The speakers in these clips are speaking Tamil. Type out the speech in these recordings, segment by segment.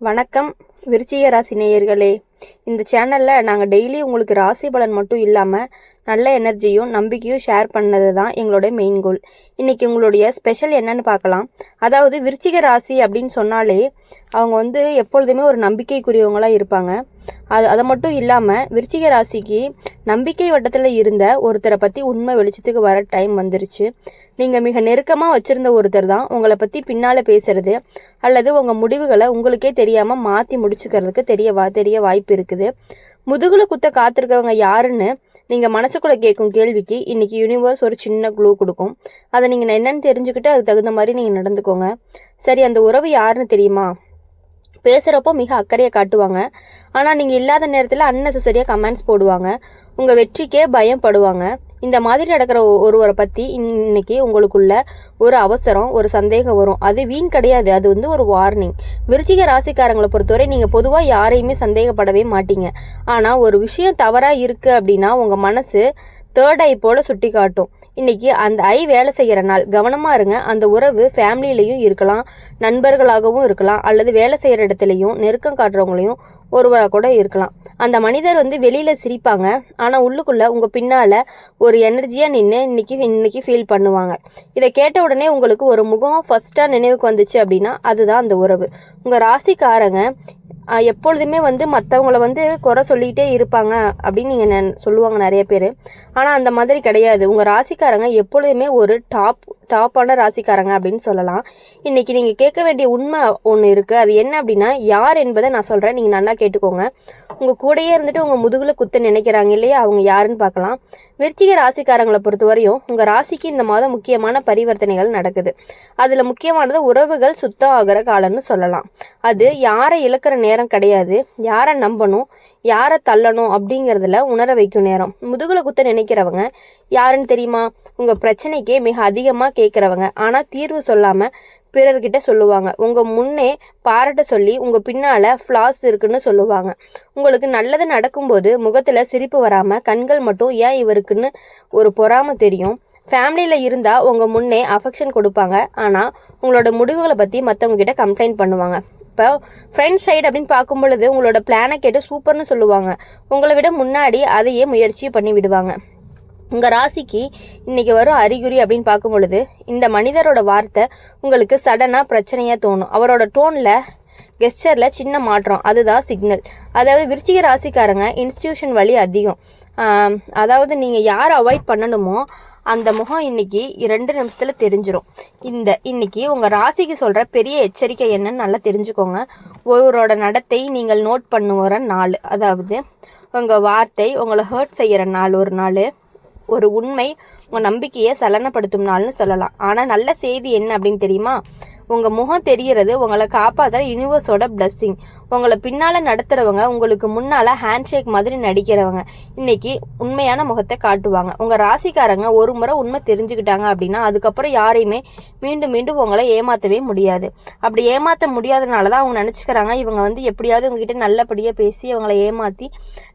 வணக்கம் விருச்சிக ராசி நேயர்களே. இந்த சேனலில் நாங்கள் டெய்லி உங்களுக்கு ராசி பலன் மட்டும் இல்லாமல் நல்ல எனர்ஜியும் நம்பிக்கையும் ஷேர் பண்ணது தான் எங்களோட மெயின் கோல். இன்றைக்கி உங்களுடைய ஸ்பெஷல் என்னன்னு பார்க்கலாம். அதாவது விருச்சிக ராசி அப்படின்னு சொன்னாலே அவங்க எப்பொழுதுமே ஒரு நம்பிக்கைக்குரியவங்களாக இருப்பாங்க. அதை மட்டும் இல்லாமல் விருச்சிக ராசிக்கு நம்பிக்கை வட்டத்தில் இருந்த ஒருத்தரை பற்றி உண்மை வெளிச்சத்துக்கு வர டைம் வந்துருச்சு. நீங்கள் மிக நெருக்கமாக வச்சுருந்த ஒருத்தர் தான் உங்களை பற்றி பின்னால் பேசுகிறது அல்லது உங்கள் முடிவுகளை உங்களுக்கே தெரியாமல் மாற்றி முடிச்சுக்கிறதுக்கு தெரிய வாய்ப்பு இருக்குது. முதுகுல குத்த காத்திருக்கவங்க யாருன்னு நீங்கள் மனசுக்குள்ளே கேட்கும் கேள்விக்கு இன்றைக்கி யூனிவர்ஸ் ஒரு சின்ன க்ளூ கொடுக்கும். அதை நீங்கள் என்னென்னு தெரிஞ்சுக்கிட்டு அதுக்கு தகுந்த மாதிரி நீங்கள் நடந்துக்கோங்க. சரி, அந்த உறவு யாருன்னு தெரியுமா? பேசுகிறப்போ மிக அக்கறையை காட்டுவாங்க, ஆனால் நீங்கள் இல்லாத நேரத்தில் அன்னெசரியாக கமெண்ட்ஸ் போடுவாங்க, உங்கள் வெற்றிக்கே பயப்படுவாங்க. இந்த மாதிரி நடக்கிற ஒருவரை பற்றி இன்னைக்கு உங்களுக்குள்ள ஒரு அவசரம், ஒரு சந்தேகம் வரும். அது வீண் கிடையாது, அது ஒரு வார்னிங். விருச்சிக ராசிக்காரங்களை பொறுத்தவரை நீங்கள் பொதுவாக யாரையுமே சந்தேகப்படவே மாட்டீங்க. ஆனால் ஒரு விஷயம் தவறாக இருக்குது அப்படின்னா உங்கள் மனசு தேர்ட் ஐ போல சுட்டி காட்டும். இன்னைக்கு அந்த ஐ வேலை செய்கிற நாள், கவனமாக இருங்க. அந்த உறவு ஃபேமிலியிலையும் இருக்கலாம், நண்பர்களாகவும் இருக்கலாம், அல்லது வேலை செய்கிற இடத்துலையும் நெருக்கம் காட்டுறவங்களையும் ஒருவராக கூட இருக்கலாம். அந்த மனிதர் வெளியில் சிரிப்பாங்க, ஆனால் உள்ளுக்குள்ளே உங்கள் பின்னால் ஒரு எனர்ஜியாக நின்று இன்னைக்கு ஃபீல் பண்ணுவாங்க. இதை கேட்ட உடனே உங்களுக்கு ஒரு முகம் ஃபஸ்ட்டாக நினைவுக்கு வந்துச்சு அப்படின்னா அதுதான் அந்த உறவு. உங்கள் ராசிக்காரங்க எப்பொழுதுமே மற்றவங்கள குறை சொல்லிகிட்டே இருப்பாங்க அப்படின்னு நீங்கள் சொல்லுவாங்க நிறைய பேர். ஆனால் அந்த மாதிரி கிடையாது. உங்கள் ராசிக்காரங்க எப்பொழுதுமே ஒரு டாப்பான ராசிக்காரங்க அப்படின்னு சொல்லலாம். இன்றைக்கி நீங்கள் கேட்க வேண்டிய உண்மை ஒன்று இருக்குது. அது என்ன அப்படின்னா, யார் என்பதை நான் சொல்கிறேன், நீங்கள் நல்லா கேட்டுக்கோங்க. உங்கள் கூடையே இருந்துட்டு உங்கள் முதுகில் குத்த நினைக்கிறாங்க இல்லையா, அவங்க யாருன்னு பார்க்கலாம். விருச்சிக ராசிக்காரங்களை பொறுத்த வரையும் உங்கள் ராசிக்கு இந்த மாதம் முக்கியமான பரிவர்த்தனைகள் நடக்குது. அதில் முக்கியமானது உறவுகள் சுத்தம் ஆகிற காலம்னு சொல்லலாம். அது யாரை இழக்கிற நேரம் கிடையாது, யாரை நம்பணும் யாரை தள்ளணும் அப்படிங்கிறதுல உணர வைக்கும் நேரம். முதுகில் குத்த நினைக்கிறவங்க யாருன்னு தெரியுமா? உங்கள் பிரச்சனைக்கே மிக அதிகமாக கேட்குறவங்க, ஆனால் தீர்வு சொல்லாமல் பிறர்கிட்ட சொல்லுவாங்க. உங்கள் முன்னே பாராட்ட சொல்லி உங்கள் பின்னால் ஃப்ளாஸ் இருக்குன்னு சொல்லுவாங்க. உங்களுக்கு நல்லது நடக்கும்போது முகத்தில் சிரிப்பு வராமல் கண்கள் மட்டும் ஏன் இவருக்குன்னு ஒரு பொறாமை தெரியும். ஃபேமிலியில் இருந்தால் உங்கள் முன்னே அஃபெக்ஷன் கொடுப்பாங்க, ஆனால் உங்களோட முடிவுகளை பற்றி மற்றவங்க கிட்ட கம்ப்ளைண்ட் பண்ணுவாங்க. இப்போ ஃப்ரெண்ட்ஸ் சைடு அப்படின்னு பார்க்கும் பொழுது உங்களோட பிளானை கேட்டு சூப்பர்னு சொல்லுவாங்க. உங்களை விட முன்னாடி அதையே முயற்சி பண்ணி விடுவாங்க. உங்கள் ராசிக்கு இன்றைக்கி வரும் அறிகுறி அப்படின்னு பார்க்கும் பொழுது இந்த மனிதரோட வார்த்தை உங்களுக்கு சடனாக பிரச்சனையாக தோணும். அவரோட டோனில் கெஸ்டரில் சின்ன மாற்றம், அதுதான் சிக்னல். அதாவது விருச்சிக ராசிக்காரங்க இன்ஸ்டியூஷன் வழி அதிகம். அதாவது நீங்கள் யாரை அவாய்ட் பண்ணணுமோ அந்த முகம் இன்னைக்கு 2 நிமிஷத்தில் தெரிஞ்சிடும். இன்னைக்கு உங்கள் ராசிக்கு சொல்கிற பெரிய எச்சரிக்கை என்னன்னு நல்லா தெரிஞ்சுக்கோங்க. ஒருவரோட நடத்தை நீங்கள் நோட் பண்ணுற நாள், அதாவது உங்கள் வார்த்தை உங்களை ஹர்ட் செய்கிற நாள், ஒரு உண்மை உங்கள் நம்பிக்கையை சலனப்படுத்தும் நாள்னு சொல்லலாம். ஆனால் நல்ல செய்தி என்ன அப்படின்னு தெரியுமா? உங்கள் முகம் தெரிகிறது உங்களை காப்பாற்றுற யூனிவர்ஸோட பிளஸ்ஸிங். உங்களை பின்னால் நடத்துகிறவங்க உங்களுக்கு முன்னால் ஹேண்ட்ஷேக் மாதிரி நடிக்கிறவங்க இன்னைக்கு உண்மையான முகத்தை காட்டுவாங்க. உங்கள் ராசிக்காரங்க ஒரு முறை உண்மை தெரிஞ்சுக்கிட்டாங்க அப்படின்னா அதுக்கப்புறம் யாரையுமே மீண்டும் உங்களை ஏமாற்றவே முடியாது. அப்படி ஏமாற்ற முடியாதனால தான் அவங்க நினச்சிக்கிறாங்க இவங்க எப்படியாவது உங்ககிட்ட நல்லபடியாக பேசி அவங்கள ஏமாற்றி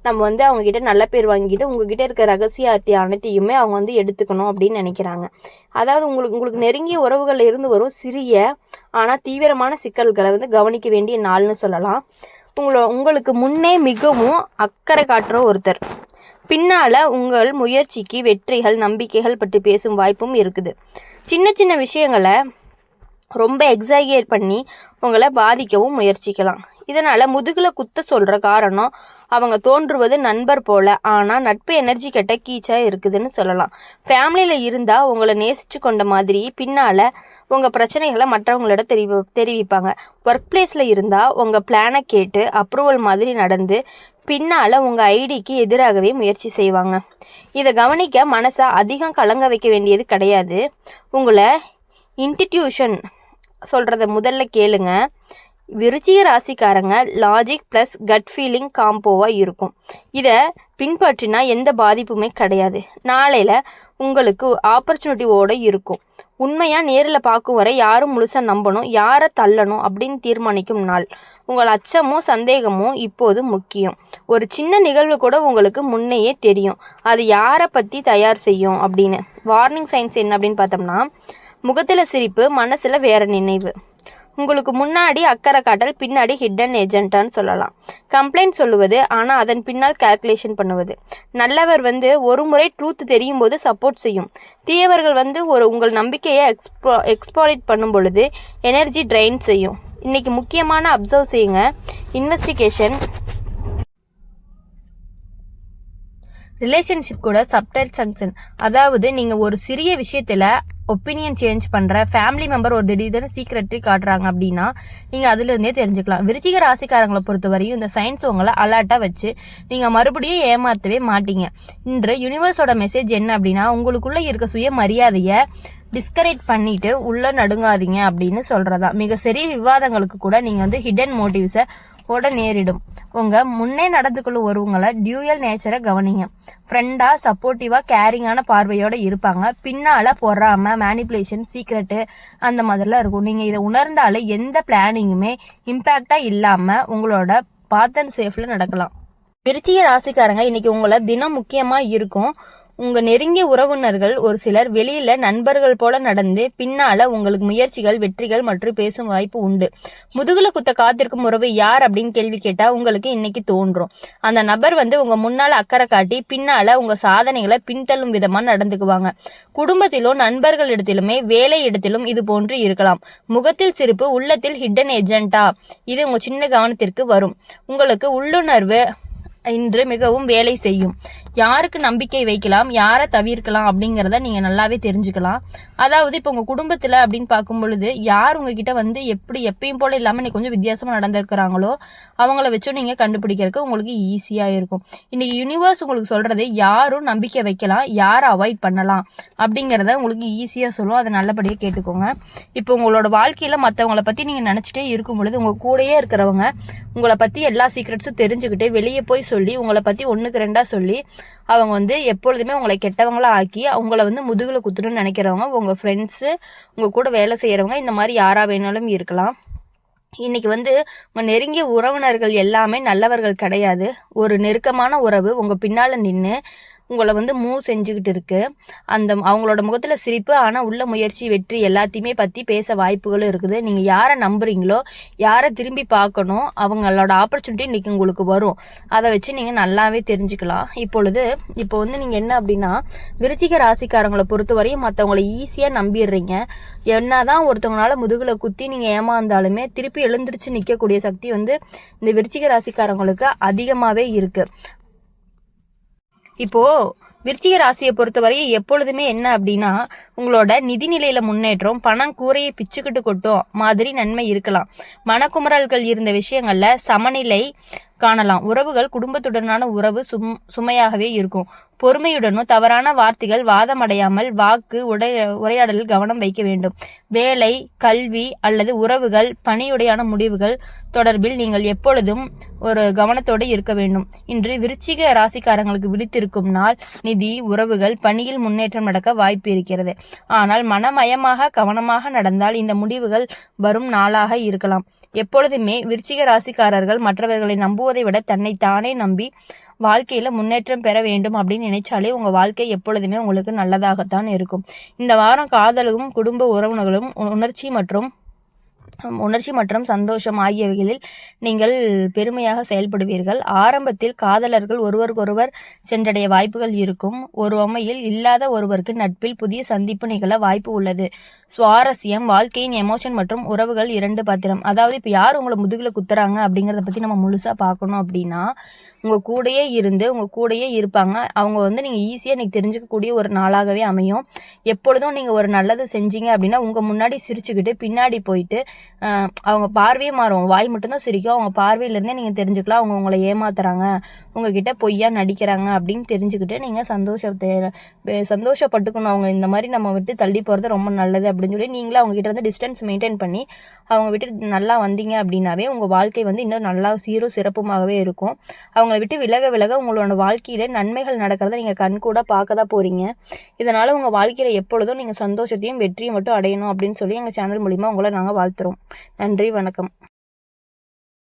நம்ம அவங்ககிட்ட நல்ல பேர் வாங்கிட்டு உங்ககிட்ட இருக்க ரகசியத்தை அனைத்தையுமே அவங்க எடுத்துக்கணும் அப்படின்னு நினைக்கிறாங்க. அதாவது உங்களுக்கு நெருங்கிய உறவுகள் இருந்து வரும் சிறிய ஆனால் தீவிரமான சிக்கல்களை கவனிக்க வேண்டிய நாள்னு சொல்லலாம். உங்களுக்கு முன்னே மிகவும் அக்கறை காட்டுற ஒருத்தர் பின்னால் உங்கள் முயற்சிக்கு வெற்றிகள் நம்பிக்கைகள் பற்றி பேசும் வாய்ப்பும் இருக்குது. சின்ன விஷயங்களை ரொம்ப எக்ஸாகரேட் பண்ணி உங்களை பாதிக்கவும் முயற்சிக்கலாம். இதனால் முதுகில் குத்த சொல்கிற காரணம் அவங்க தோன்றுவது நண்பர் போல, ஆனால் நட்பு எனர்ஜி கெட்ட கீச்சாக இருக்குதுன்னு சொல்லலாம். ஃபேமிலியில் இருந்தால் உங்களை நேசித்து கொண்ட மாதிரி பின்னால் உங்கள் பிரச்சனைகளை மற்றவங்களோட தெரிவிப்பாங்க. ஒர்க் பிளேஸில் இருந்தால் உங்கள் பிளானை கேட்டு அப்ரூவல் மாதிரி நடந்து பின்னால் உங்கள் ஐடிக்கு எதிராகவே முயற்சி செய்வாங்க. இதை கவனிக்க மனசை அதிகம் கலங்க வைக்க வேண்டியது கிடையாது. உங்களை இன்ஸ்டிடியூஷன் சொல்கிறத முதல்ல கேளுங்க. விருச்சிக ராசிக்காரங்க லாஜிக் ப்ளஸ் கட் ஃபீலிங் காம்போவாக இருக்கும். இதை பின்பற்றினா எந்த பாதிப்புமே கிடையாது. நாளையில் உங்களுக்கு ஆப்பர்ச்சுனிட்டியோடு இருக்கும். உண்மையாக நேரில் பார்க்கும் வரை யாரும் முழுசாக நம்பணும் யாரை தள்ளணும் அப்படின்னு தீர்மானிக்கும் நாள். உங்கள் அச்சமும் சந்தேகமும் இப்போது முக்கியம். ஒரு சின்ன நிகழ்வு கூட உங்களுக்கு முன்னையே தெரியும் அது யாரை பற்றி தயார் செய்யும் அப்படின்னு. வார்னிங் சைன்ஸ் என்ன அப்படின்னு பார்த்தோம்னா, முகத்தில் சிரிப்பு மனசில் வேற நினைவு. உங்களுக்கு முன்னாடி அக்கறை காட்டல், பின்னாடி ஹிடன் ஏஜென்ட்டான்னு சொல்லலாம். கம்ப்ளைண்ட் சொல்லுவது, ஆனால் அதன் பின்னால் கால்குலேஷன் பண்ணுவது. நல்லவர் ஒரு முறை ட்ரூத் தெரியும் போது சப்போர்ட் செய்யும். தீயவர்கள் உங்கள் நம்பிக்கையை எக்ஸ்ப்ளாய்ட் பண்ணும் பொழுது எனர்ஜி ட்ரைன் செய்யும். இன்னைக்கு முக்கியமான அப்சர்வ் செய்யுங்க. இன்வெஸ்டிகேஷன், ரிலேஷன்ஷிப் கூட சப்டைல் சங்ஷன். அதாவது நீங்கள் ஒரு சிறிய விஷயத்தில் ஒப்பீனியன் சேஞ்ச் பண்ணுற ஃபேமிலி மெம்பர் ஒரு திடீர்னு சீக்ரெட்ரி காட்டுறாங்க அப்படின்னா நீங்கள் அதுலேருந்தே தெரிஞ்சுக்கலாம். விருச்சிக ராசிக்காரங்களை பொறுத்த வரையும் இந்த சயின்ஸ் உங்களை அலர்ட்டாக வச்சு நீங்கள் மறுபடியும் ஏமாற்றவே மாட்டீங்க. இன்று யூனிவர்ஸோட மெசேஜ் என்ன அப்படின்னா, உங்களுக்குள்ளே இருக்க சுய மரியாதையை டிஸ்கரேஜ் பண்ணிட்டு உள்ள நடுங்காதீங்க அப்படின்னு சொல்கிறதா. மிக சரி விவாதங்களுக்கு கூட நீங்கள் ஹிடன் மோட்டிவ்ஸை ஓட நேரிடும். உங்கள் முன்னே நடந்து கொள்ளும் ஒருவங்களை டியூயல் நேச்சரை கவனிங்க. ஃப்ரெண்டாக சப்போர்ட்டிவாக கேரிங்கான பார்வையோடு இருப்பாங்க. பின்னால் பொறாம, மேனிப்புலேஷன், சீக்ரெட்டு அந்த மாதிரிலாம் இருக்கும். நீங்கள் இதை உணர்ந்தாலே எந்த பிளானிங்குமே இம்பேக்டாக இல்லாமல் உங்களோட பாத் அண்ட் சேஃபில் நடக்கலாம். விருச்சிக ராசிக்காரங்க இன்னைக்கு உங்களை தினம் முக்கியமாக இருக்கும். உங்கள் நெருங்கிய உறவினர்கள் ஒரு சிலர் வெளியில் நண்பர்கள் போல நடந்து பின்னால் உங்களுக்கு முயற்சிகள், வெற்றிகள் மற்றும் பேசும் வாய்ப்பு உண்டு. முதுகுல குத்த காத்திருக்கும் உறவு யார் அப்படின்னு கேள்வி கேட்டால் உங்களுக்கு இன்னைக்கு தோன்றும். அந்த நபர் உங்கள் முன்னால் அக்கறை காட்டி பின்னால் உங்கள் சாதனைகளை பின்தள்ளும் விதமாக நடந்துக்குவாங்க. குடும்பத்திலும் நண்பர்களிடத்திலுமே வேலை இடத்திலும் இது போன்று இருக்கலாம். முகத்தில் சிரிப்பு, உள்ளத்தில் ஹிடன் ஏஜென்ட்டா, இது உங்கள் சின்ன கவனத்திற்கு வரும். உங்களுக்கு உள்ளுணர்வு இன்று மிகவும் வேலை செய்யும். யாருக்கு நம்பிக்கை வைக்கலாம், யாரை தவிர்க்கலாம் அப்படிங்கிறத நீங்கள் நல்லாவே தெரிஞ்சுக்கலாம். அதாவது இப்போ உங்கள் குடும்பத்தில் அப்படின்னு பார்க்கும் பொழுது யார் உங்ககிட்ட எப்படி எப்பயும் போல இல்லாமல் இன்னைக்கு கொஞ்சம் வித்தியாசமாக நடந்திருக்கிறாங்களோ அவங்கள வச்சும் நீங்கள் கண்டுபிடிக்கிறதுக்கு உங்களுக்கு ஈஸியாக இருக்கும். இன்னைக்கு யூனிவர்ஸ் உங்களுக்கு சொல்கிறது யாரும் நம்பிக்கை வைக்கலாம், யாரை அவாய்ட் பண்ணலாம் அப்படிங்கிறத உங்களுக்கு ஈஸியாக சொல்லும். அதை நல்லபடியாக கேட்டுக்கோங்க. இப்போ உங்களோட வாழ்க்கையில் மற்றவங்கள பற்றி நீங்கள் நினச்சிட்டே இருக்கும் பொழுது உங்கள் கூடயே இருக்கிறவங்க உங்களை பற்றி எல்லா சீக்ரெட்ஸும் தெரிஞ்சுக்கிட்டு வெளியே போய் சொல்லி உங்களை பற்றி ஒன்றுக்கு ரெண்டாக சொல்லி அவங்க எப்பொழுதுமே உங்களை கெட்டவங்களா ஆக்கி அவங்கள முதுகில் குத்துணும்னு நினைக்கிறவங்க உங்கள் ஃப்ரெண்ட்ஸு, உங்கள் கூட வேலை செய்கிறவங்க, இந்த மாதிரி யாராக வேணாலும் இருக்கலாம். இன்னைக்கு உங்கள் நெருங்கிய உறவினர்கள் எல்லாமே நல்லவர்கள் கிடையாது. ஒரு நெருக்கமான உறவு உங்கள் பின்னால் நின்று உங்களை மூவ் செஞ்சுக்கிட்டு இருக்கு. அவங்களோட முகத்தில் சிரிப்பு, ஆனால் உள்ள முயற்சி, வெற்றி எல்லாத்தையுமே பற்றி பேச வாய்ப்புகளும் இருக்குது. நீங்கள் யாரை நம்புறீங்களோ, யாரை திரும்பி பார்க்கணும், அவங்களோட ஆப்பர்ச்சுனிட்டி இன்னைக்கு உங்களுக்கு வரும். அதை வச்சு நீங்கள் நல்லாவே தெரிஞ்சுக்கலாம். இப்போ நீங்கள் என்ன அப்படின்னா, விருச்சிக ராசிக்காரங்களை பொறுத்தவரையும் மற்றவங்களை ஈஸியாக நம்பிடுறீங்க. என்னதான் ஒருத்தவங்களால முதுகுல குத்தி நீங்கள் ஏமாந்தாலுமே திருப்பி எழுந்திருச்சு நிற்கக்கூடிய சக்தி இந்த விருச்சிக ராசிக்காரங்களுக்கு அதிகமாகவே இருக்குது. இப்போ விருச்சிக ராசியை பொறுத்தவரை எப்பொழுதுமே என்ன அப்படின்னா, உங்களோட நிதிநிலையில முன்னேற்றம், பணம் கூரையை பிச்சுக்கிட்டு கொட்டும் மாதிரி நன்மை இருக்கலாம். மனக்குமரல்கள் இருந்த விஷயங்கள்ல சமநிலை காணலாம். உறவுகள், குடும்பத்துடனான உறவு சுமையாகவே இருக்கும். பொறுமையுடனும் தவறான வார்த்தைகள் வாதமடையாமல் வாக்கு உரையாடலில் கவனம் வைக்க வேண்டும். வேலை, கல்வி அல்லது உறவுகள், பணியுடையான முடிவுகள் தொடர்பில் நீங்கள் எப்பொழுதும் ஒரு கவனத்தோடு இருக்க வேண்டும். இன்று விருச்சிக ராசிக்காரங்களுக்கு விழித்திருக்கும் நாள். நிதி, உறவுகள், பணியில் முன்னேற்றம் நடக்க வாய்ப்பு இருக்கிறது. ஆனால் மனமயமாக கவனமாக நடந்தால் இந்த முடிவுகள் வரும் நாளாக இருக்கலாம். எப்பொழுதுமே விருச்சிக ராசிக்காரர்கள் மற்றவர்களை நம்புவதை விட தன்னைத்தானே நம்பி வாழ்க்கையில் முன்னேற்றம் பெற வேண்டும் அப்படின்னு நினைச்சாலே உங்கள் வாழ்க்கை எப்பொழுதுமே உங்களுக்கு நல்லதாகத்தான் இருக்கும். இந்த வாரம் காதலும் குடும்ப உறவினர்களும் உணர்ச்சி மற்றும் சந்தோஷம் ஆகியவைகளில் நீங்கள் பெருமையாக செயல்படுவீர்கள். ஆரம்பத்தில் காதலர்கள் ஒருவருக்கொருவர் சென்றடைய வாய்ப்புகள் இருக்கும். ஒரு உண்மையில் இல்லாத ஒருவருக்கு நட்பில் புதிய சந்திப்பு நிகழ வாய்ப்பு உள்ளது. சுவாரஸ்யம், வாழ்க்கையின் எமோஷன் மற்றும் உறவுகள் 2 பாத்திரம். அதாவது இப்போ யார் உங்களை முதுகில் குத்துறாங்க அப்படிங்கிறத பற்றி நம்ம முழுசாக பார்க்கணும் அப்படின்னா, உங்கள் கூடையே இருந்து உங்கள் கூடையே இருப்பாங்க. அவங்க நீங்கள் ஈஸியாக நீங்கள் தெரிஞ்சுக்கக்கூடிய ஒரு நாளாகவே அமையும். எப்பொழுதும் நீங்கள் ஒரு நல்லது செஞ்சீங்க அப்படின்னா உங்கள் முன்னாடி சிரிச்சுக்கிட்டு பின்னாடி போயிட்டு அவங்க பார்வையே மாறும். வாய் மட்டும்தான் சிரிக்கும். அவங்க பார்வையிலேருந்தே நீங்கள் தெரிஞ்சுக்கலாம் அவங்க உங்களை ஏமாத்துறாங்க, உங்ககிட்ட பொய்யா நடிக்கிறாங்க அப்படின்னு தெரிஞ்சுக்கிட்டு நீங்கள் சந்தோஷப்பட்டுக்கணும். அவங்க இந்த மாதிரி நம்ம விட்டு தள்ளி போகிறது ரொம்ப நல்லது அப்படின்னு சொல்லி நீங்களே அவங்ககிட்ட டிஸ்டன்ஸ் மெயின்டைன் பண்ணி அவங்க விட்டு நல்லா வந்தீங்க அப்படின்னாவே உங்கள் வாழ்க்கை இன்னும் நல்லா சீரும் சிறப்புமாகவே இருக்கும். அவங்கள விட்டு விலக உங்களோட வாழ்க்கையில நன்மைகள் நடக்கிறத நீங்கள் கண்கூட பார்க்க தான் போகிறீங்க. இதனால் உங்கள் வாழ்க்கையில் எப்பொழுதும் நீங்கள் சந்தோஷத்தையும் வெற்றியும் மட்டும் அடையணும் அப்படின்னு சொல்லி எங்கள் சேனல் மூலிமா உங்களை நாங்கள் வாழ்த்துறோம். நன்றி, வணக்கம்.